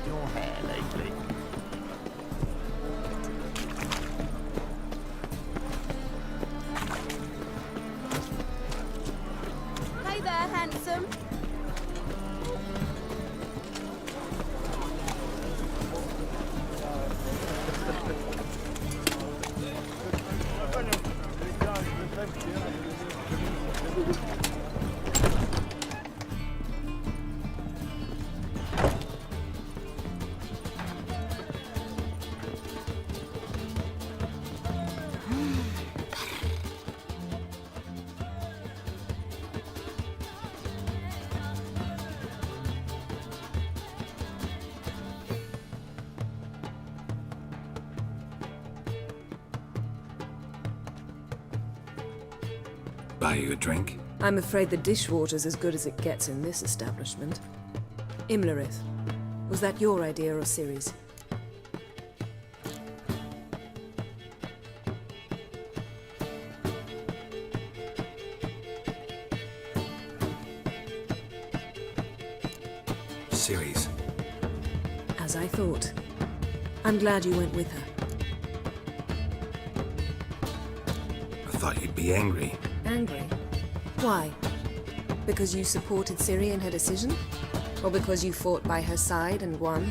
your hair lately? Hey there, handsome. Buy you a drink? I'm afraid the dishwater's as good as it gets in this establishment. Imlerith, was that your idea or Ciri's? Ciri's. As I thought. I'm glad you went with her. I thought you'd be angry. Angry? Why? Because you supported Ciri in her decision? Or because you fought by her side and won?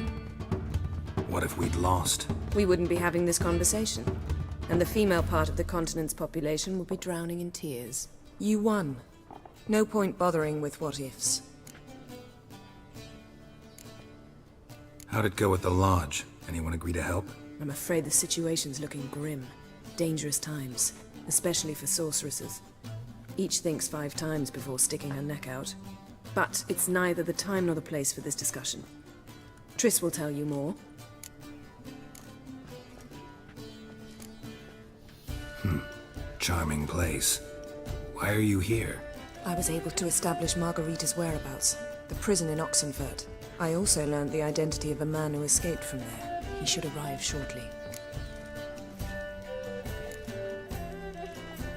What if we'd lost? We wouldn't be having this conversation. And the female part of the continent's population would be drowning in tears. You won. No point bothering with what-ifs. How'd it go at the lodge? Anyone agree to help? I'm afraid the situation's looking grim. Dangerous times, especially for sorceresses. Each thinks 5 times before sticking her neck out. But it's neither the time nor the place for this discussion. Triss will tell you more. Charming place. Why are you here? I was able to establish Margarita's whereabouts, the prison in Oxenfurt. I also learned the identity of a man who escaped from there. He should arrive shortly.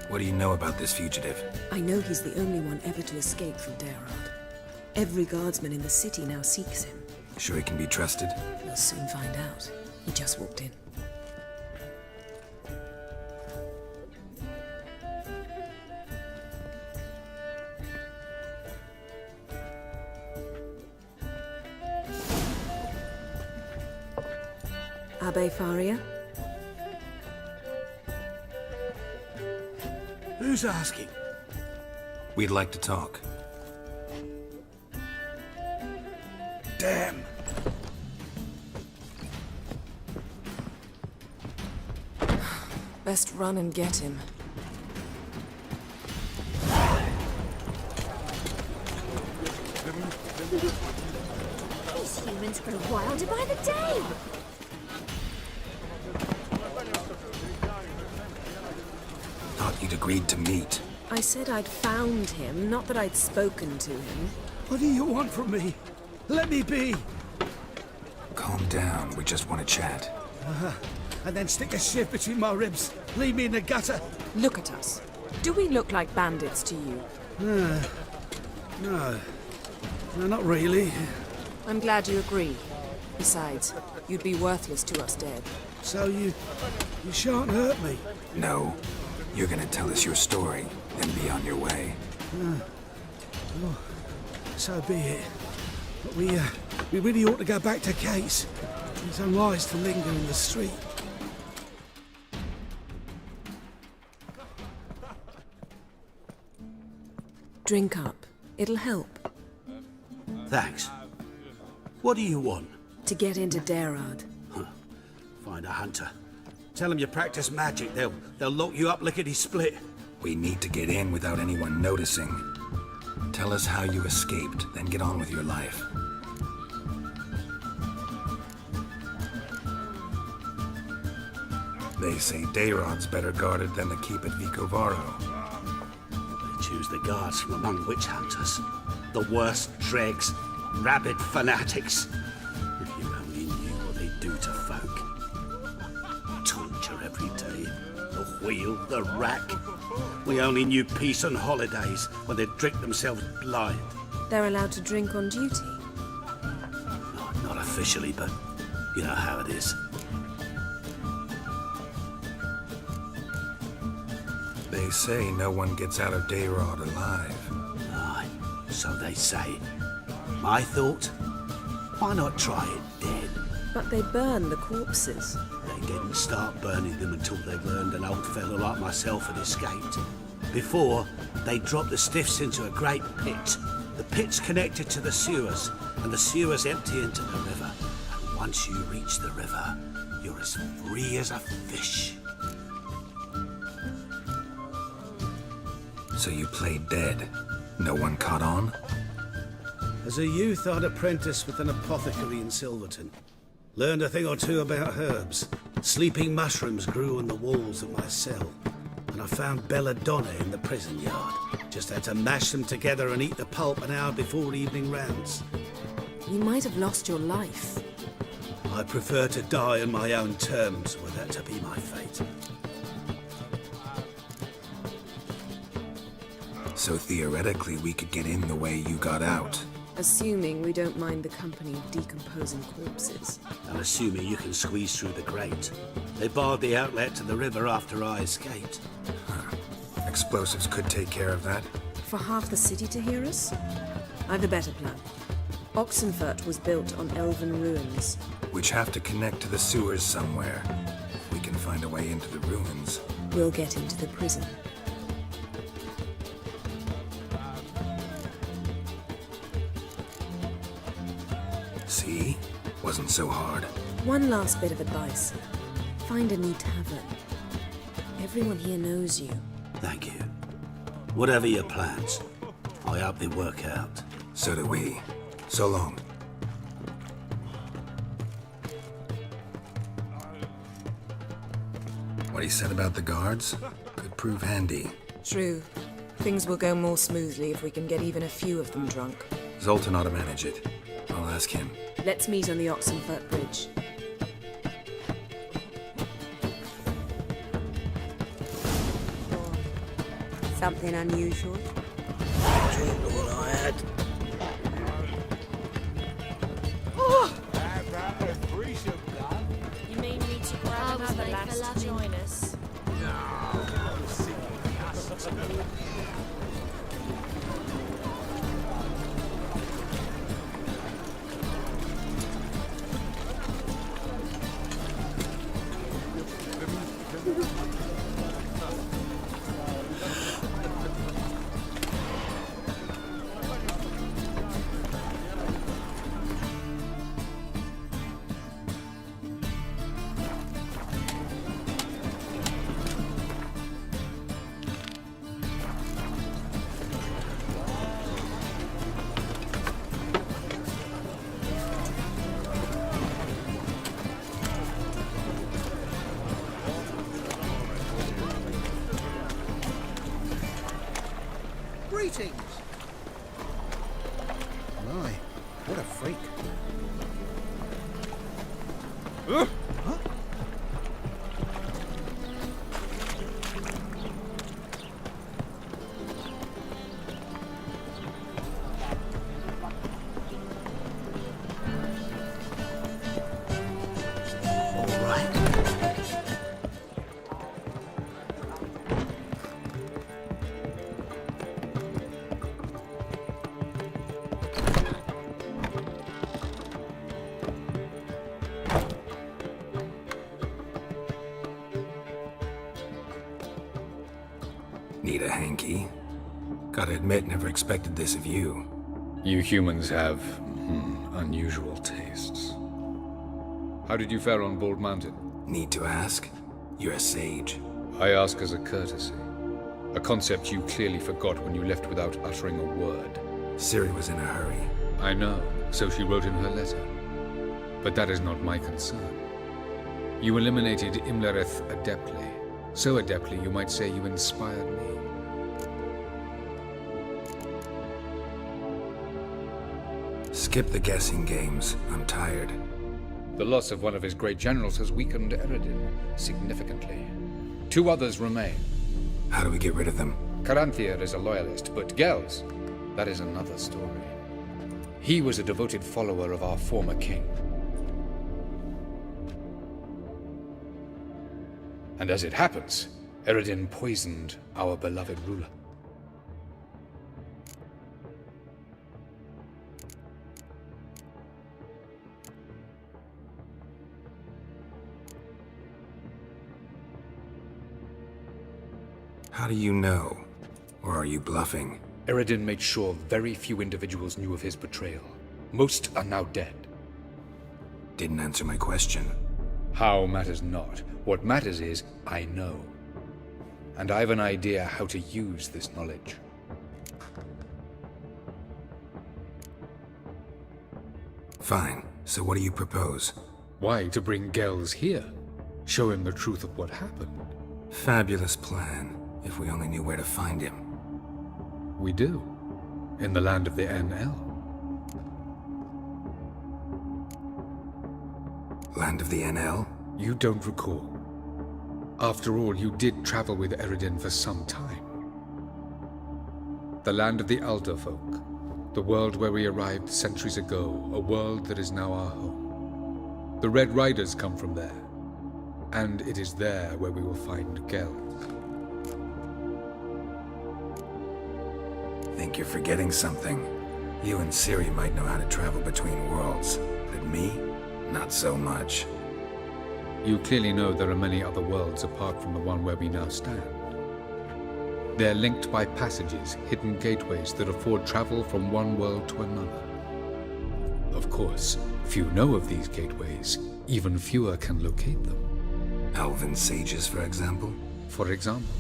What do you know about this fugitive? I know he's the only one ever to escape from Geralt. Every guardsman in the city now seeks him. Sure he can be trusted? We'll soon find out. He just walked in. Abbe Faria? Who's asking? We'd like to talk. Damn. Best run and get him. These humans grow wilder by the day. Thought you'd agreed to meet. I said I'd found him, not that I'd spoken to him. What do you want from me? Let me be. Calm down, we just want to chat. And then stick a shiv between my ribs. Leave me in the gutter. Look at us. Do we look like bandits to you? No. No, not really. I'm glad you agree. Besides, you'd be worthless to us dead. So you shan't hurt me. No. You're gonna tell us your story, then be on your way. So be it. But we really ought to go back to Case. It's unwise to linger in the street. Drink up. It'll help. Thanks. What do you want? To get into Derard. Find a hunter. Tell them you practice magic. They'll lock you up lickety-split. We need to get in without anyone noticing. Tell us how you escaped, then get on with your life. They say Dayrod's better guarded than the keep at Vicovaro. They choose the guards from among witch hunters. The worst dregs, rabid fanatics. If you only knew what they do to folk. Torture every day. The wheel, the rack. We only knew peace and holidays when they'd drink themselves blind. They're allowed to drink on duty. Not a officially, but you know how it is. They say no one gets out of Dayrod alive. Aye, so they say. My thought? Why not try it dead? But they burn the corpses. They didn't start burning them until they learned an old fellow like myself had escaped. Before, they dropped the stiffs into a great pit. The pit's connected to the sewers, and the sewers empty into the river. And once you reach the river, you're as free as a fish. So you played dead. No one caught on? As a youth, I'd apprenticed with an apothecary in Silverton. Learned a thing or two about herbs. Sleeping mushrooms grew on the walls of my cell. And I found belladonna in the prison yard. Just had to mash them together and eat the pulp an hour before evening rounds. You might have lost your life. I prefer to die on my own terms, were that to be my fate. So theoretically, we could get in the way you got out. Assuming we don't mind the company of decomposing corpses. And assuming you can squeeze through the grate. They barred the outlet to the river after I escaped. Explosives could take care of that. For half the city to hear us? I've a better plan. Oxenfurt was built on elven ruins. Which have to connect to the sewers somewhere. If we can find a way into the ruins. We'll get into the prison. See? Wasn't so hard. One last bit of advice. Find a new tavern. Everyone here knows you. Thank you. Whatever your plans, I hope they work out. So do we. So long. What he said about the guards could prove handy. True. Things will go more smoothly if we can get even a few of them drunk. Zoltan ought to manage it. I'll ask him. Let's meet on the Oxenfurt Bridge. Something unusual? You may need to grab another lass to join us. Greetings! My, what a freak. Huh? All right. Need a hanky? Gotta admit, never expected this of you. You humans have unusual tastes. How did you fare on Bald Mountain? Need to ask? You're a sage. I ask as a courtesy. A concept you clearly forgot when you left without uttering a word. Ciri was in a hurry. I know, so she wrote in her letter. But that is not my concern. You eliminated Imlerith adeptly. So adeptly, you might say you inspired me. Skip the guessing games. I'm tired. The loss of one of his great generals has weakened Eredin significantly. 2 others remain. How do we get rid of them? Caranthir is a loyalist, but Gels, that is another story. He was a devoted follower of our former king. And as it happens, Eredin poisoned our beloved ruler. How do you know? Or are you bluffing? Eredin made sure very few individuals knew of his betrayal. Most are now dead. Didn't answer my question. How matters not. What matters is, I know. And I have an idea how to use this knowledge. Fine. So what do you propose? Why, to bring Gels here. Show him the truth of what happened. Fabulous plan, if we only knew where to find him. We do. In the land of the NL. Land of the NL? You don't recall. After all, you did travel with Eredin for some time. The land of the Alder folk. The world where we arrived centuries ago. A world that is now our home. The Red Riders come from there. And it is there where we will find Geralt. Think you're forgetting something. You and Ciri might know how to travel between worlds, but me? Not so much. You clearly know there are many other worlds apart from the one where we now stand. They're linked by passages, hidden gateways that afford travel from one world to another. Of course, few know of these gateways. Even fewer can locate them. Elven sages, for example? For example,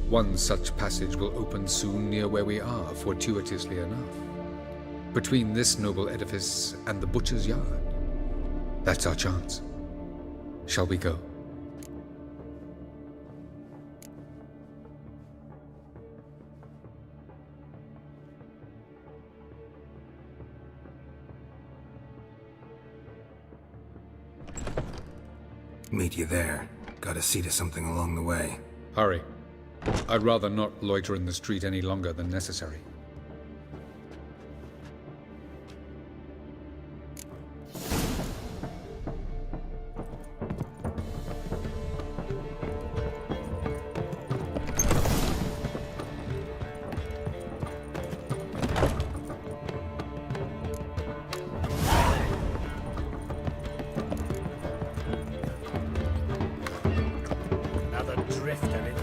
one such passage will open soon near where we are, fortuitously enough. Between this noble edifice and the butcher's yard. That's our chance. Shall we go? Meet you there. Gotta see to something along the way. Hurry. I'd rather not loiter in the street any longer than necessary. Another drift of it.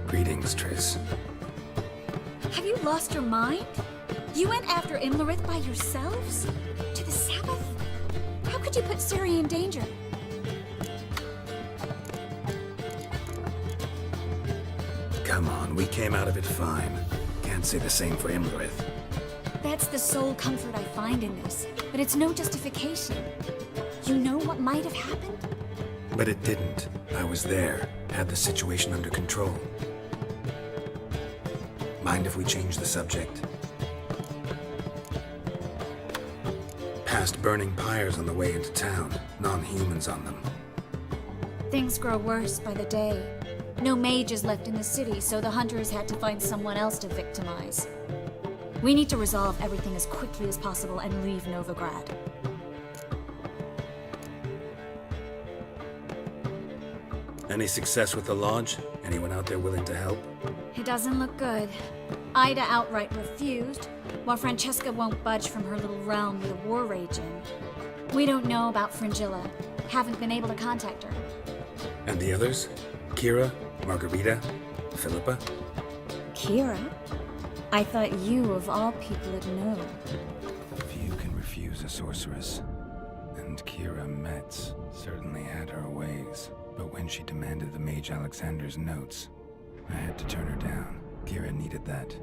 Greetings, Triss. Have you lost your mind? You went after Imlerith by yourselves? To the Sabbath? How could you put Ciri in danger? Come on, we came out of it fine. Can't say the same for Imlerith. That's the sole comfort I find in this, but it's no justification. You know what might have happened? But it didn't. I was there, had the situation under control. Mind if we change the subject? Past burning pyres on the way into town, non-humans on them. Things grow worse by the day. No mages left in the city, so the hunters had to find someone else to victimize. We need to resolve everything as quickly as possible and leave Novigrad. Any success with the launch? Anyone out there willing to help? It doesn't look good. Ida outright refused, while Francesca won't budge from her little realm with a war raging. We don't know about Fringilla. Haven't been able to contact her. And the others? Kira? Margarita? Philippa? Kira? I thought you, of all people, would know. Few can refuse a sorceress. And Kira Metz certainly had her ways. But when she demanded the Mage Alexander's notes, I had to turn her down. Kira needed that,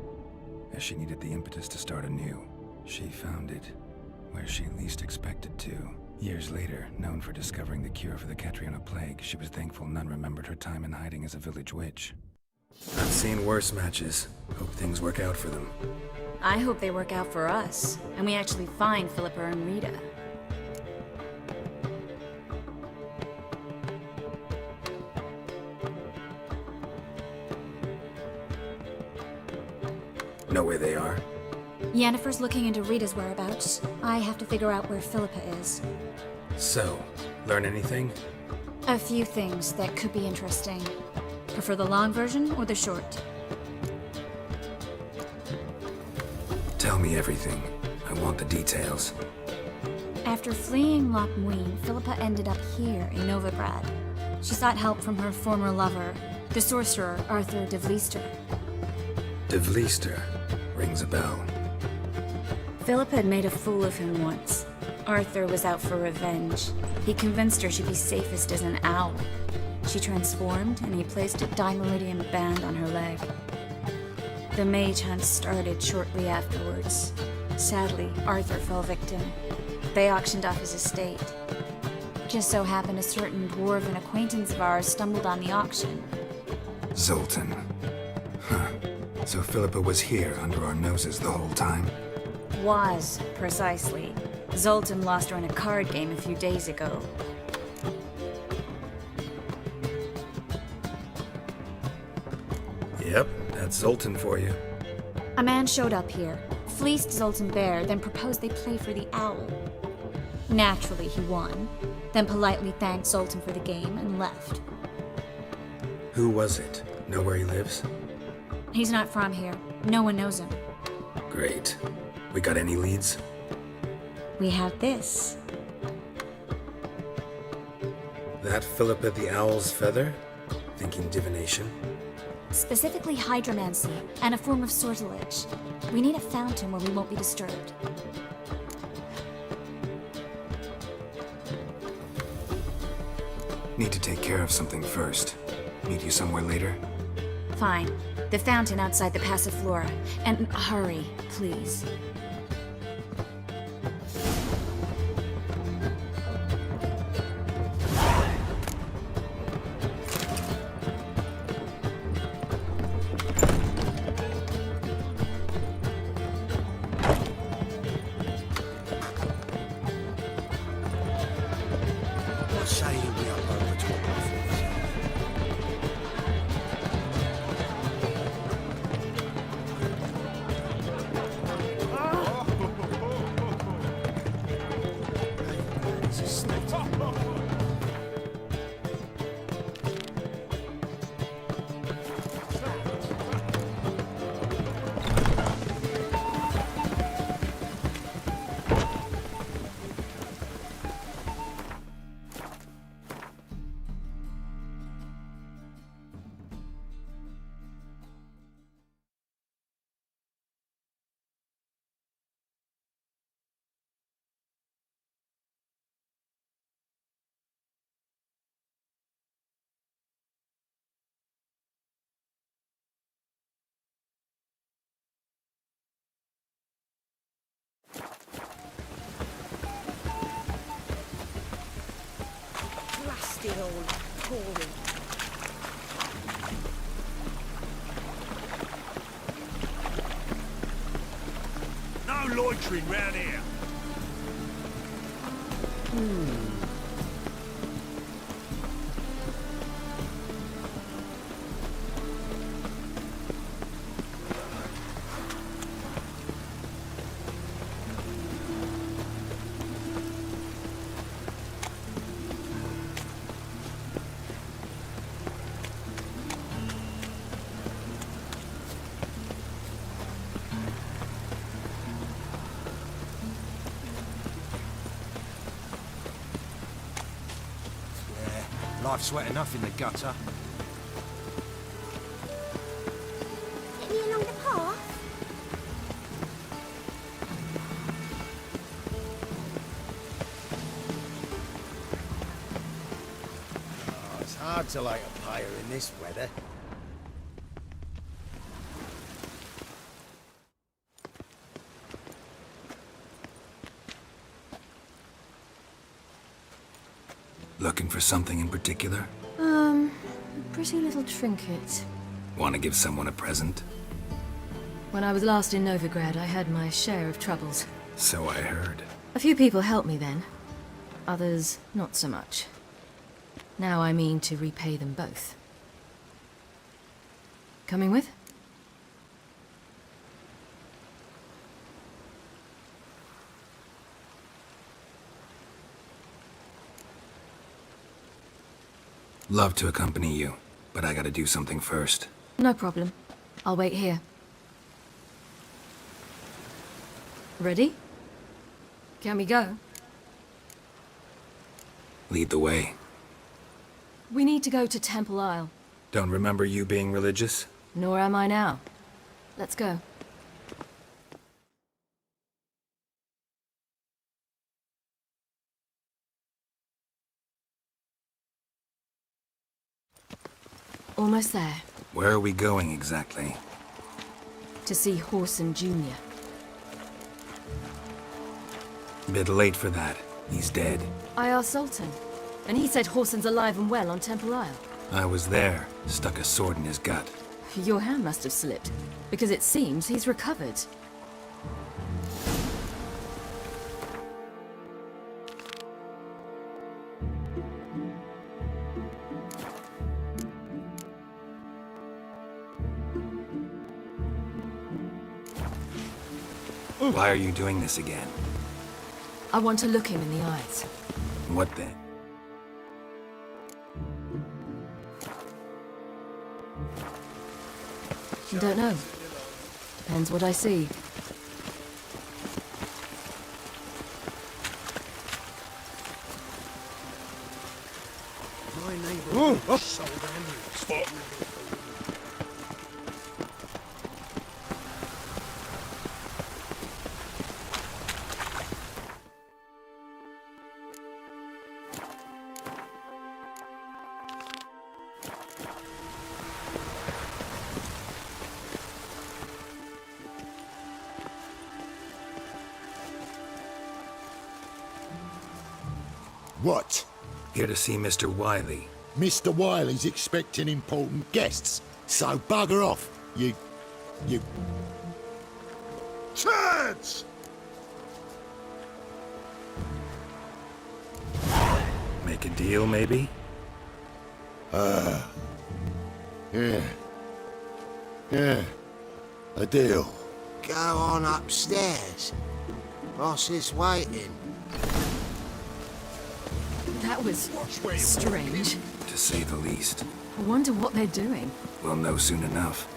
as she needed the impetus to start anew. She found it where she least expected to. Years later, known for discovering the cure for the Catriona plague, she was thankful none remembered her time in hiding as a village witch. I've seen worse matches. Hope things work out for them. I hope they work out for us, and we actually find Philippa and Rita. Know where they are? Yennefer's looking into Rita's whereabouts. I have to figure out where Philippa is. So, learn anything? A few things that could be interesting. Prefer the long version or the short? Tell me everything. I want the details. After fleeing Loch Muin, Philippa ended up here in Novigrad. She sought help from her former lover, the sorcerer Arthur de Vlister. De Vliester. Rings a bell. Philippa had made a fool of him once. Arthur was out for revenge. He convinced her she'd be safest as an owl. She transformed, and he placed a dimeridium band on her leg. The mage hunt started shortly afterwards. Sadly, Arthur fell victim. They auctioned off his estate. Just so happened a certain dwarven acquaintance of ours stumbled on the auction. Zoltan. Huh. So Philippa was here under our noses the whole time? Was, precisely. Zoltan lost her in a card game a few days ago. Yep, that's Zoltan for you. A man showed up here, fleeced Zoltan bare, then proposed they play for the owl. Naturally, he won, then politely thanked Zoltan for the game and left. Who was it? Know where he lives? He's not from here. No one knows him. Great. We got any leads? We have this. That Philippa the Owl's feather? Thinking divination? Specifically hydromancy, and a form of sortilege. We need a fountain where we won't be disturbed. Need to take care of something first. Meet you somewhere later? Fine. The fountain outside the Passiflora. And hurry, please. What say we up over to a Blasted old Tory. No loitering round here. Life's wet enough in the gutter. Get me along the path? Oh, it's hard to light a pyre in this weather. Looking for something in particular? A pretty little trinket. Want to give someone a present? When I was last in Novigrad, I had my share of troubles. So I heard. A few people helped me then. Others, not so much. Now I mean to repay them both. Coming with? Love to accompany you, but I gotta do something first. No problem. I'll wait here. Ready? Can we go? Lead the way. We need to go to Temple Isle. Don't remember you being religious? Nor am I now. Let's go. Almost there. Where are we going exactly? To see Horson Jr. Bit late for that. He's dead. I asked Sultan, and he said Horson's alive and well on Temple Isle. I was there, stuck a sword in his gut. Your hand must have slipped, because it seems he's recovered. Why are you doing this again? I want to look him in the eyes. What then? Don't know. Depends what I see. My neighbour sold ambulance. What? Here to see Mr. Wiley. Mr. Wiley's expecting important guests, so bugger off, you... Turds! Make a deal, maybe? Yeah. Yeah. A deal. Go on upstairs. Boss is waiting. That was strange. To say the least. I wonder what they're doing. We'll know soon enough.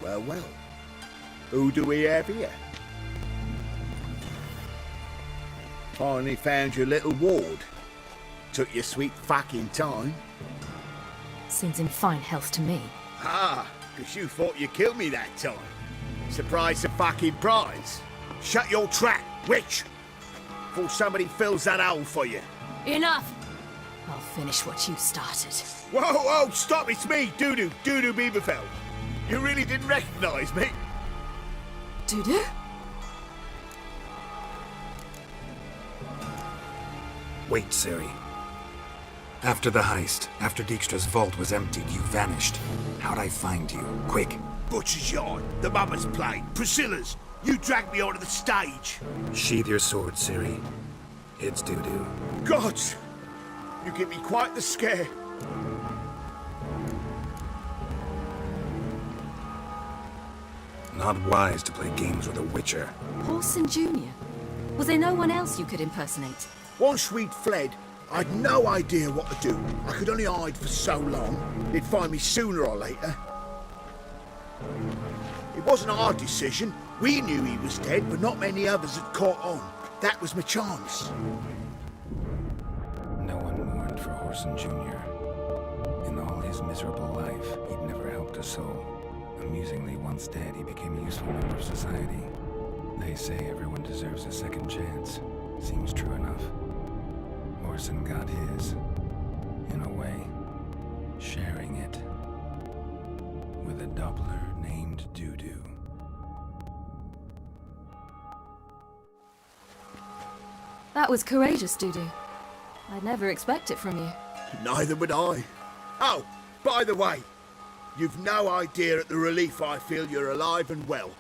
Well, well. Who do we have here? Finally found your little ward. Took your sweet fucking time. Seems in fine health to me. Ah, 'cause you thought you killed me that time. Surprise the fucking prize. Shut your trap, witch! Before somebody fills that hole for you. Enough! I'll finish what you started. Whoa, whoa, stop, it's me, Doodoo Beaverfell. You really didn't recognize me? Dudu? Wait, Ciri. After the heist, after Dijkstra's vault was emptied, you vanished. How'd I find you? Quick. Butcher's Yard, the Mama's Plate, Priscilla's. You dragged me onto the stage. Sheathe your sword, Ciri. It's Dudu. Gods! You give me quite the scare. Not wise to play games with a witcher. Horson Jr. Was there no one else you could impersonate? Once we'd fled, I'd no idea what to do. I could only hide for so long. They'd find me sooner or later. It wasn't our decision. We knew he was dead, but not many others had caught on. That was my chance. No one mourned for Horson Jr. In all his miserable life, he'd never helped a soul. Amusingly, once dead, he became a useful member of society. They say everyone deserves a second chance. Seems true enough. Orson got his. In a way, sharing it with a doubler named Dudu. That was courageous, Dudu. I'd never expect it from you. Neither would I. Oh, by the way, you've no idea at the relief I feel you're alive and well.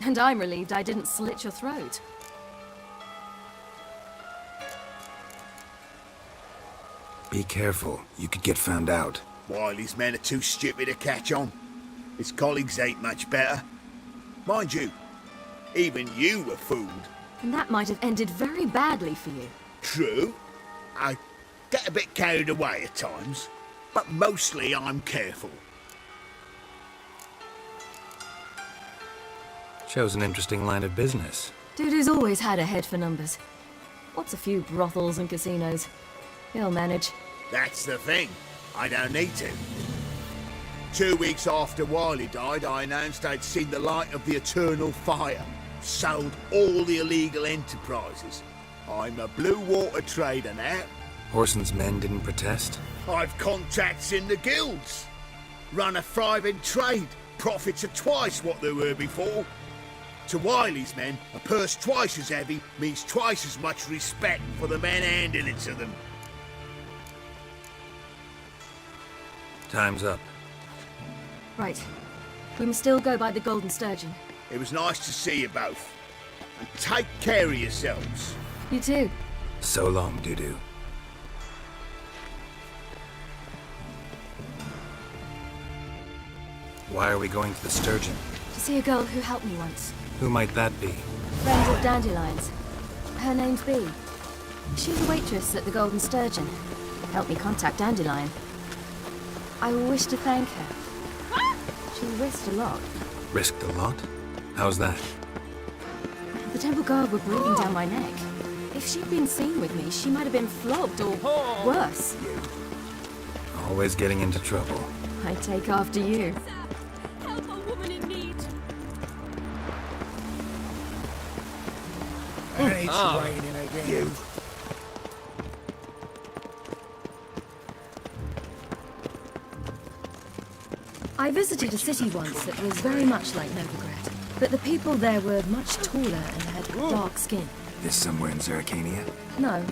And I'm relieved I didn't slit your throat. Be careful, you could get found out. Wiley's men are too stupid to catch on. His colleagues ain't much better. Mind you, even you were fooled. And that might have ended very badly for you. True. I get a bit carried away at times, but mostly I'm careful. Shows an interesting line of business. Dudu's always had a head for numbers. What's a few brothels and casinos? He'll manage. That's the thing. I don't need to. 2 weeks after Wiley died, I announced I'd seen the light of the eternal fire. Sold all the illegal enterprises. I'm a blue water trader now. Orson's men didn't protest? I've contacts in the guilds. Run a thriving trade. Profits are twice what they were before. To Wiley's men, a purse twice as heavy means twice as much respect for the men handing it to them. Time's up. Right. We must still go by the Golden Sturgeon. It was nice to see you both. And take care of yourselves. You too. So long, Dudu. Why are we going to the Sturgeon? To see a girl who helped me once. Who might that be? Friend of Dandelion's. Her name's Bee. She's a waitress at the Golden Sturgeon. Helped me contact Dandelion. I wish to thank her. She risked a lot. Risked a lot? How's that? The temple guard were breathing down my neck. If she'd been seen with me, she might have been flogged or worse. Always getting into trouble. I take after you. Help a woman in need. It's raining again. You. I visited a city once that was very much like Novigrad, but the people there were much taller and had dark skin. This somewhere in Zeracania? No,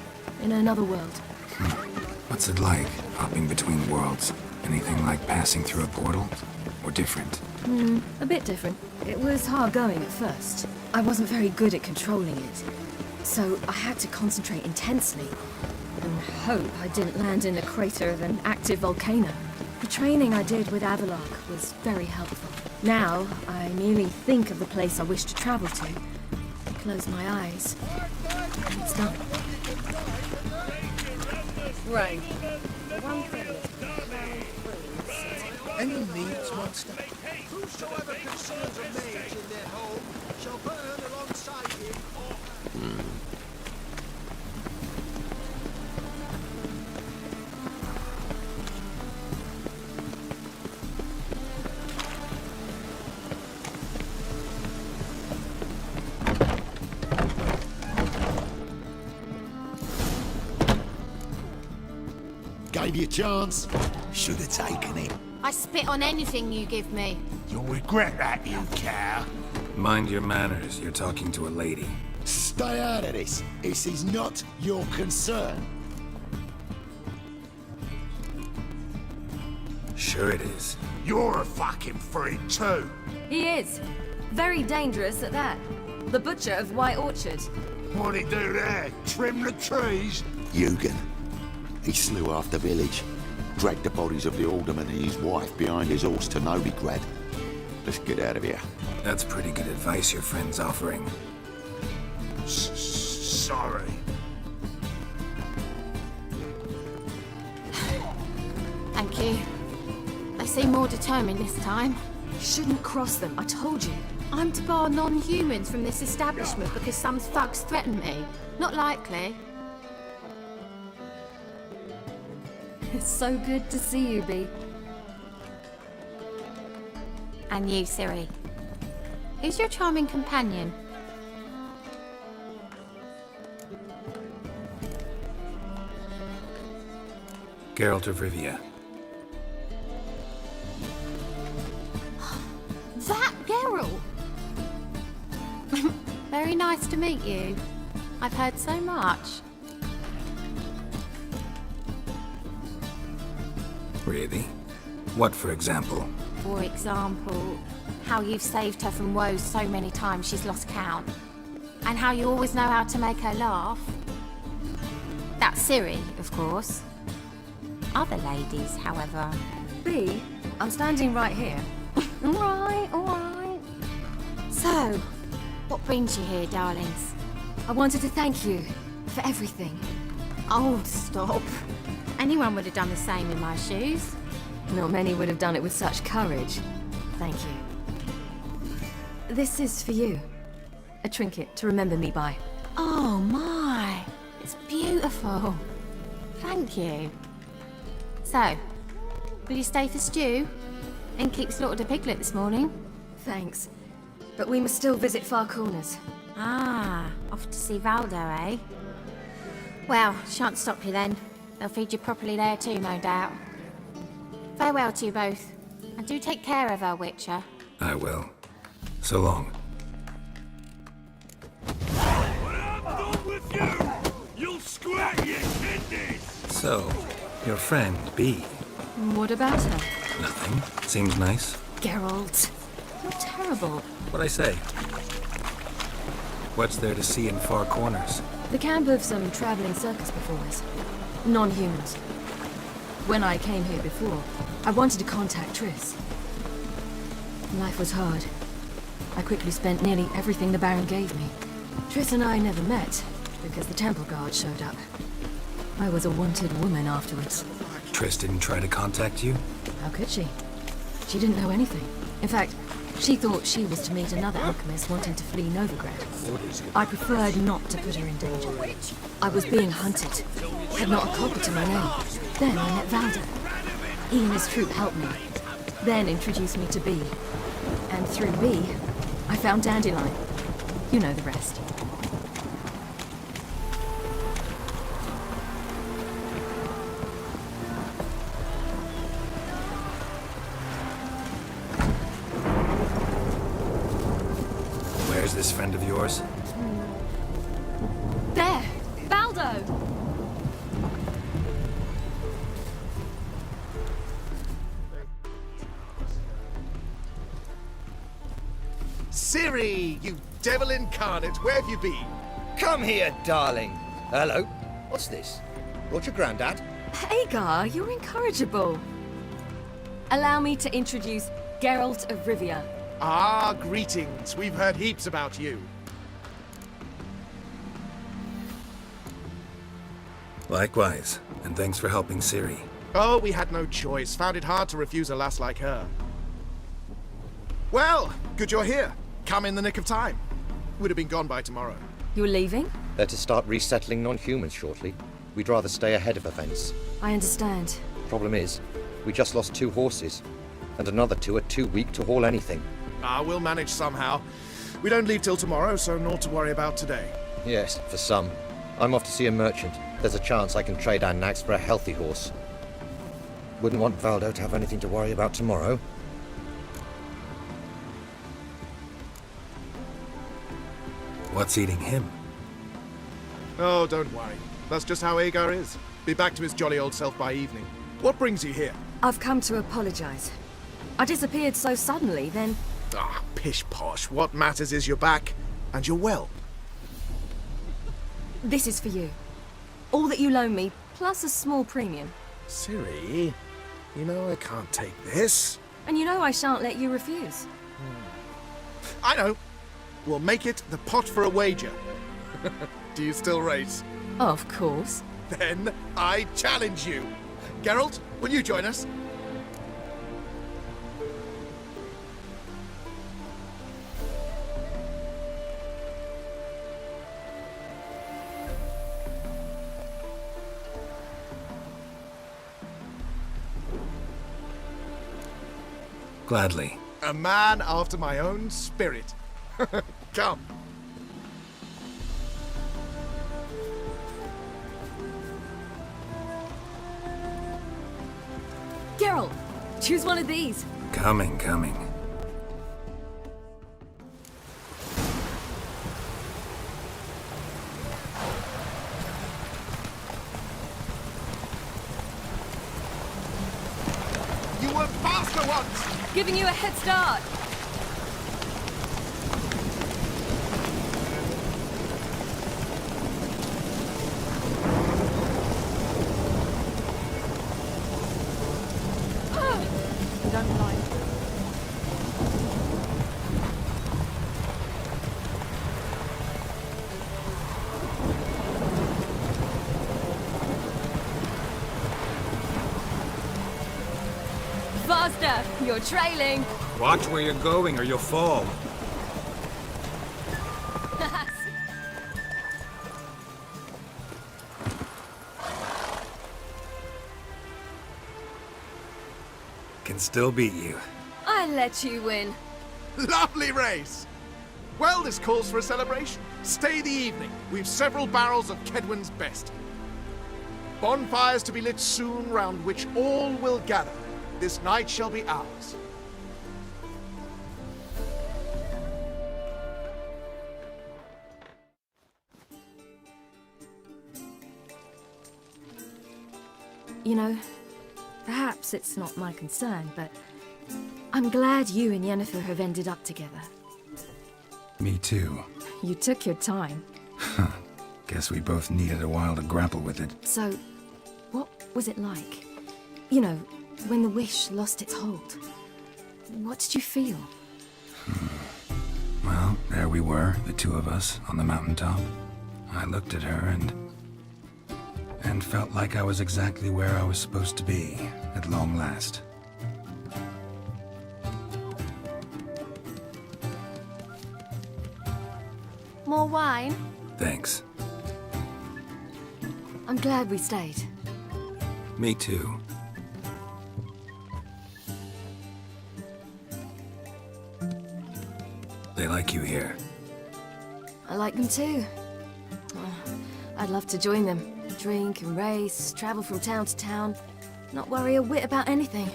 in another world. What's it like, hopping between worlds? Anything like passing through a portal? Or different? A bit different. It was hard going at first. I wasn't very good at controlling it, so I had to concentrate intensely and hope I didn't land in the crater of an active volcano. The training I did with Avalok was very helpful. Now, I merely think of the place I wish to travel to, close my eyes, and it's done. Right. The one thing that's Any needs, monster? Whosoever conceals a mage in their home shall burn alongside him. Gave you a chance. Should have taken it. I spit on anything you give me. You'll regret that, you cow. Mind your manners, you're talking to a lady. Stay out of this. This is not your concern. Sure it is. You're a fucking freak too. He is. Very dangerous at that. The butcher of White Orchard. What'd he do there? Trim the trees? Eugen. He slew half the village. Dragged the bodies of the alderman and his wife behind his horse to Novigrad. Let's get out of here. That's pretty good advice your friend's offering. Sorry. Thank you. They seem more determined this time. You shouldn't cross them, I told you. I'm to bar non-humans from this establishment because some thugs threaten me. Not likely. It's so good to see you, Bee. And you, Ciri. Who's your charming companion? Geralt of Rivia. That Geralt! Very nice to meet you. I've heard so much. Really? What, for example? For example, how you've saved her from woes so many times she's lost count. And how you always know how to make her laugh. That's Ciri, of course. Other ladies, however. B, I'm standing right here. Alright, alright. So, what brings you here, darlings? I wanted to thank you for everything. Oh, stop. Anyone would have done the same in my shoes. Not many would have done it with such courage. Thank you. This is for you. A trinket to remember me by. Oh my, it's beautiful. Thank you. So, will you stay for stew? And keep slaughtered a piglet this morning? Thanks. But we must still visit Far Corners. Ah, off to see Valdo, eh? Well, shan't stop you then. They'll feed you properly there too, no doubt. Farewell to you both. And do take care of her, Witcher. I will. So long. When I'm done with you, you'll scrap your kidneys! So, your friend, B. What about her? Nothing. Seems nice. Geralt. You're terrible. What'd I say? What's there to see in Far Corners? The camp of some traveling circus performers. Non-humans. When I came here before, I wanted to contact Triss. Life was hard. I quickly spent nearly everything the Baron gave me. Triss and I never met, because the temple guard showed up. I was a wanted woman afterwards. Triss didn't try to contact you? How could she? She didn't know anything. In fact, she thought she was to meet another alchemist wanting to flee Novigrad. I preferred not to put her in danger. I was being hunted. Had not a copper to my name. Then I met Valdo. He and his troop helped me. Then introduced me to B. And through B, I found Dandelion. You know the rest. Where's this friend of yours? There! Valdo! Ciri, you devil incarnate, where have you been? Come here, darling. Hello. What's this? Brought your granddad? Hagar, you're incorrigible. Allow me to introduce Geralt of Rivia. Ah, greetings. We've heard heaps about you. Likewise, and thanks for helping Ciri. Oh, we had no choice. Found it hard to refuse a lass like her. Well, good you're here. Come in the nick of time. Would have been gone by tomorrow. You're leaving? They're to start resettling non-humans shortly. We'd rather stay ahead of events. I understand. Problem is, we just lost 2 horses. And another 2 are too weak to haul anything. Ah, we'll manage somehow. We don't leave till tomorrow, so naught to worry about today. Yes, for some. I'm off to see a merchant. There's a chance I can trade our nags for a healthy horse. Wouldn't want Valdo to have anything to worry about tomorrow. What's eating him? Oh, don't worry. That's just how Agar is. Be back to his jolly old self by evening. What brings you here? I've come to apologize. I disappeared so suddenly, then... Ah, pish-posh. What matters is you're back, and you're well. This is for you. All that you loan me, plus a small premium. Ciri, you know I can't take this. And you know I shan't let you refuse. I know. We'll make it the pot for a wager. Do you still race? Of course. Then I challenge you. Geralt, will you join us? Gladly. A man after my own spirit. Come. Geralt, choose one of these. Coming, coming. You were faster once! Giving you a head start. Don't mind. Faster! You're trailing! Watch where you're going or you'll fall. Can still beat you. I let you win. Lovely race! Well, this calls for a celebration. Stay the evening. We've several barrels of Kedwen's best. Bonfires to be lit soon, round which all will gather. This night shall be ours. You know, perhaps it's not my concern, but I'm glad you and Yennefer have ended up together. Me too. You took your time. Guess we both needed a while to grapple with it. So, what was it like? You know, when the wish lost its hold. What did you feel? Well, there we were, the two of us, on the mountaintop. I looked at her and felt like I was exactly where I was supposed to be, at long last. More wine? Thanks. I'm glad we stayed. Me too. They like you here. I like them too. Oh, I'd love to join them. Drink and race, travel from town to town. Not worry a whit about anything.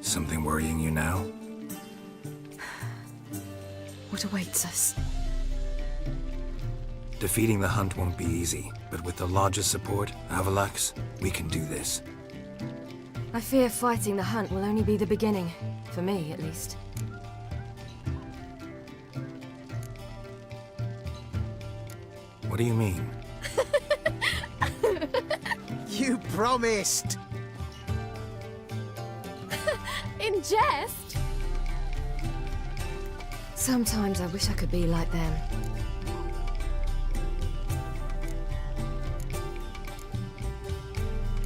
Something worrying you now? What awaits us? Defeating the hunt won't be easy, but with the Lodge's support, Avalax, we can do this. I fear fighting the hunt will only be the beginning. For me, at least. What do you mean? You promised! In jest? Sometimes I wish I could be like them.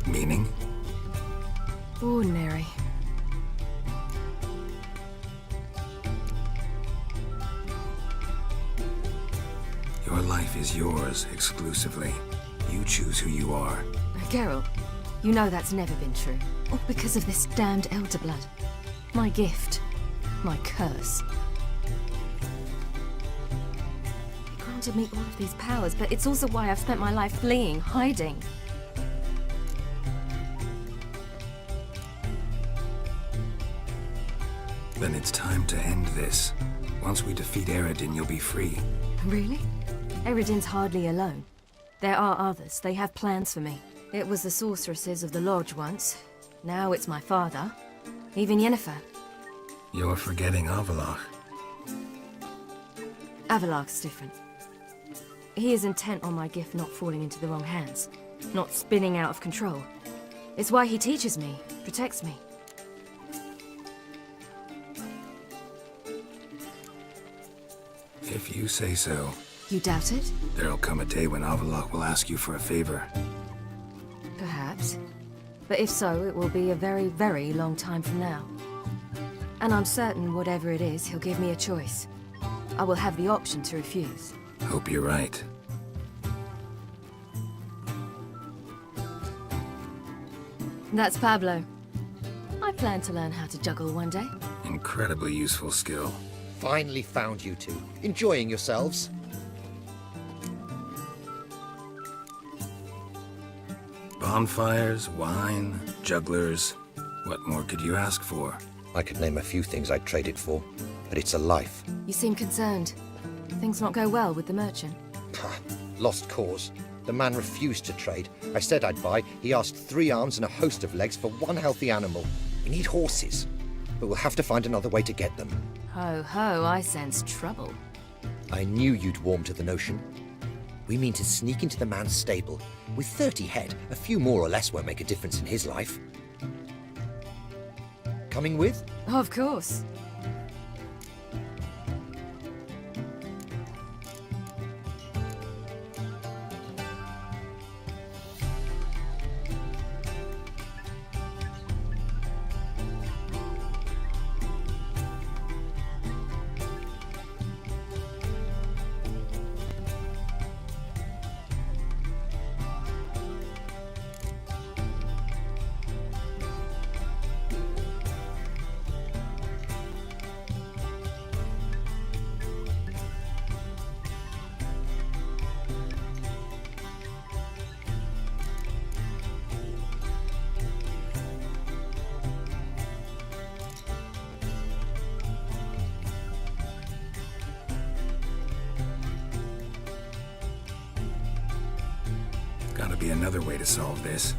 Meaning? Ordinary. Your life is yours, exclusively. You choose who you are. Geralt, you know that's never been true. All because of this damned Elder Blood. My gift. My curse. It granted me all of these powers, but it's also why I've spent my life fleeing, hiding. Then it's time to end this. Once we defeat Eredin, you'll be free. Really? Eredin's hardly alone. There are others. They have plans for me. It was the sorceresses of the Lodge once. Now it's my father. Even Yennefer. You're forgetting Avalach. Avalach's different. He is intent on my gift not falling into the wrong hands. Not spinning out of control. It's why he teaches me, protects me. If you say so. You doubt it? There'll come a day when Avalach will ask you for a favor. Perhaps. But if so, it will be a very, very long time from now. And I'm certain whatever it is, he'll give me a choice. I will have the option to refuse. Hope you're right. That's Pablo. I plan to learn how to juggle one day. Incredibly useful skill. Finally found you two. Enjoying yourselves? Bonfires, wine, jugglers. What more could you ask for? I could name a few things I'd trade it for, but it's a life. You seem concerned. Things not go well with the merchant. Lost cause. The man refused to trade. I said I'd buy. He asked 3 arms and a host of legs for 1 healthy animal. We need horses, but we'll have to find another way to get them. Ho ho, I sense trouble. I knew you'd warm to the notion. We mean to sneak into the man's stable. With 30 head, a few more or less won't make a difference in his life. Coming with? Of course. Gotta be another way to solve this.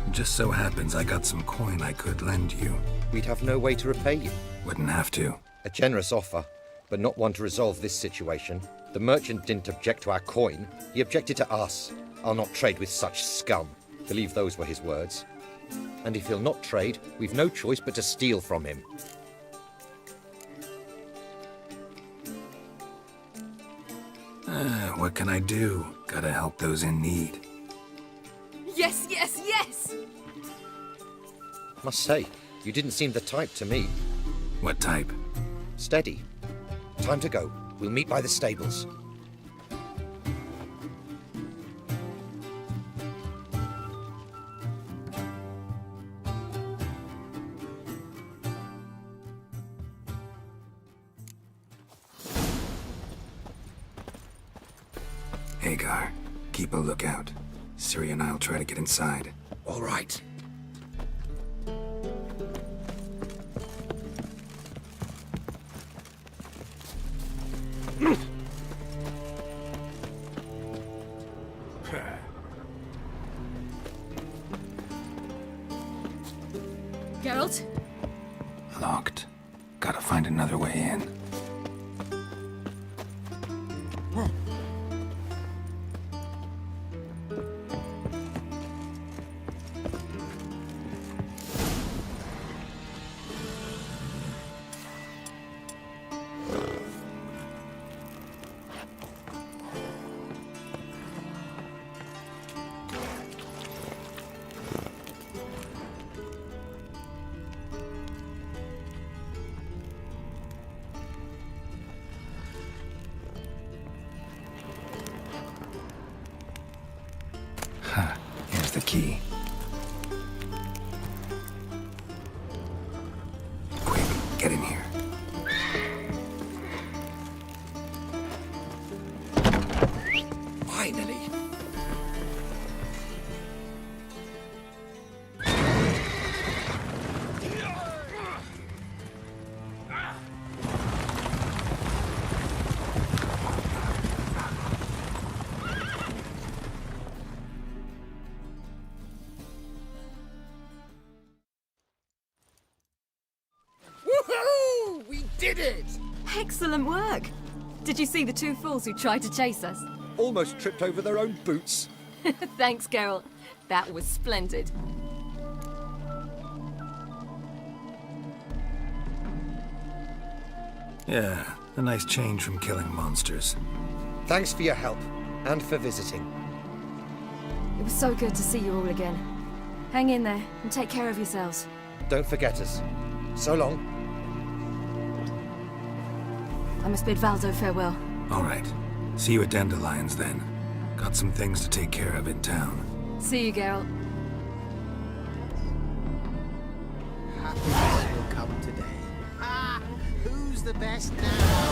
It just so happens I got some coin I could lend you. We'd have no way to repay you. Wouldn't have to. A generous offer, but not one to resolve this situation. The merchant didn't object to our coin. He objected to us. I'll not trade with such scum. Believe those were his words. And if he'll not trade, we've no choice but to steal from him. What can I do? Gotta help those in need. Yes, yes, yes! Must say, you didn't seem the type to me. What type? Steady. Time to go. We'll meet by the stables. Hagar, keep a lookout. Ciri and I'll try to get inside. All right. Geralt? Locked. Gotta find another way in. Here's the key. Quick, get in here. Finally. Woohoo! We did it! Excellent work! Did you see the 2 fools who tried to chase us? Almost tripped over their own boots. Thanks, Geralt. That was splendid. Yeah, a nice change from killing monsters. Thanks for your help, and for visiting. It was so good to see you all again. Hang in there, and take care of yourselves. Don't forget us. So long. I must bid Valdo farewell. All right. See you at Dandelions then. Got some things to take care of in town. See you, Geralt. Happiness will come today. Ah, who's the best now?